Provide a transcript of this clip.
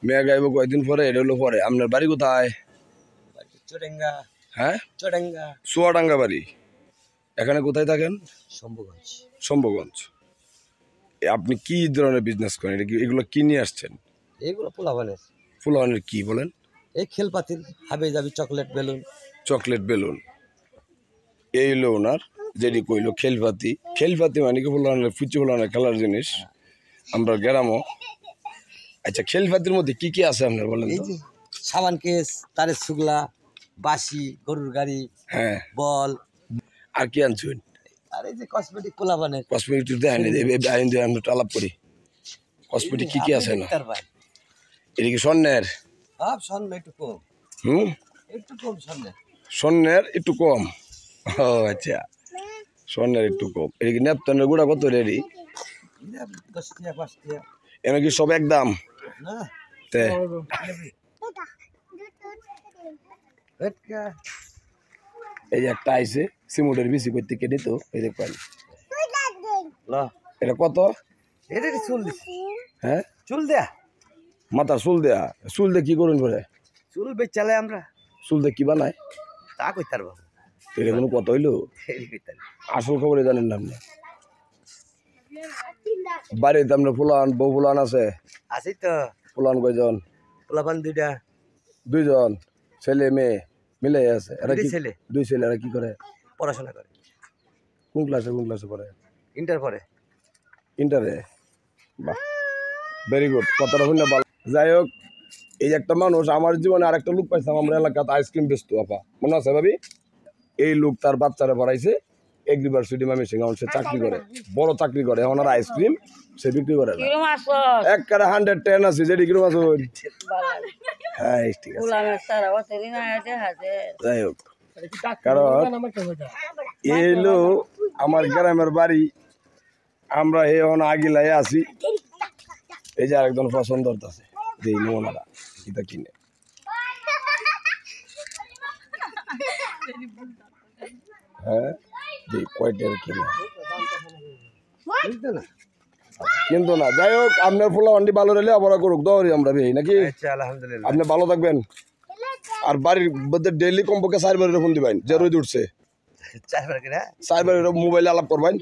মেয়ে গাইব কয়দিন পরে, এটা হলো পরে। আপনার বাড়ি কোথায়? চুয়াডাঙ্গা। হ্যাঁ, চুয়াডাঙ্গা। চুয়াডাঙ্গা বাড়ি। এখানে কোথায় থাকেন? শম্ভুগঞ্জ। শম্ভুগঞ্জ। আপনি কি ধরনের বিজনেস করেন? এগুলো কি নিয়ে আসছেন? এইগুলো পোলাপানের। ফুলওয়ানের কি বলেন? এই খেলপাতিল, হাবে যাবি, চকলেট, বেলুন। Chocolate, balloon. এই হলো ওনার যেটি কইলো খেলপাতি। খেলপাতি মানে কি ফুলওয়ানের, ফুচি ফুলওয়ানের খেলার জিনিস। আমরা গ্রামও। আচ্ছা, খেলপাতির মধ্যে কি কি আছে আপনার বলেন এই তো? যে সাবান কেস, তারের শুগলা, বাঁশি, গরুর গাড়ি, হ্যাঁ। বল। আর কি আনছেন? আর এই যে কসমেটিক পোলাপানের। কসমেটিক দেখেন, আইন দিয়ে আমরা আলাপ করি। কসমেটিক কি কি আছে না? এটা কি স্বর্ণের? সব স্বর্ণ, একটু কম। একটু কম স্বর্ণের। স্বর্ণের একটু কম। ও আচ্ছা, স্বর্ণের একটু কম। এটা কি নেপতনের গুঁড়া কত রেডি? 10 টাকা 5 টাকা। এনে কি সব একদম? না তে এই যে একটা আইছে সিমুটের বেশি করতে কেটে তো এই দেখবেন। এটা কত? এটা কি চুল দিছি? হ্যাঁ, চুল দেয়া। মাথার চুল দেয়া। চুল দিয়ে কি করুন করে? চুল বেচালে আমরা। চুল দিয়ে কি বানায়? তা কই তার বাবু। এটা কোনো কত হইলো? আসল খবরে জানেন না আপনি? বাড়িতে আপনার ফুলান, বউ ফুলান আছে? আছি তো। ফুলান কয়জন? পোলাপান 2টা। 2জন ছেলে মেয়ে মিলে আছে। এরা কি ছেলে? 2 ছেলে। এরা কি করে? পড়াশোনা করে। কোন ক্লাসে পড়ে? ইন্টার পরে। ইন্টারে। বাহ, ভেরি গুড। কথাটা শুনে ভালো। যাই হোক, এই একটা মানুষ আমার জীবনে আরেকটা লোক পাইছিলাম আমরা এলাকাতে, আইসক্রিম বেচতো। আপা মনে আছে ভাবি? এই লোক তার বাচ্চারা পড়াইছে এগ্রিভার্সিটি ময়মনসিংহে। সে চাকরি করে, বড় চাকরি করে। এখন আর আইসক্রিম সে বিক্রি করে না। একবারে 110 আছে। যেটি কিরম আছে? হ্যাঁ, ঠিক আছে। যাই হোক, কারণ এলো আমার গ্রামের বাড়ি। আমরা এখন আগিলাই আছি। এই যে আরেকজন পছন্দ আছে, এই নমুনারা এটা কিনে। হ্যাঁ, কয়টার কিনে কিন্তু না। যাই হোক, আপনার ফুলা আন্ডি ভালো রইলে আবার করুক দৌড়ি আমরা বেই নাকি। আলহামদুলিল্লাহ, আপনি ভালো থাকবেন। আর বাড়ির মধ্যে ডেইলি কমপক্ষে 4 বারের ফোন দিবেন, যে রোদ উঠছে। 4 বার করে 4 বারের মোবাইলে আলাপ করবেন।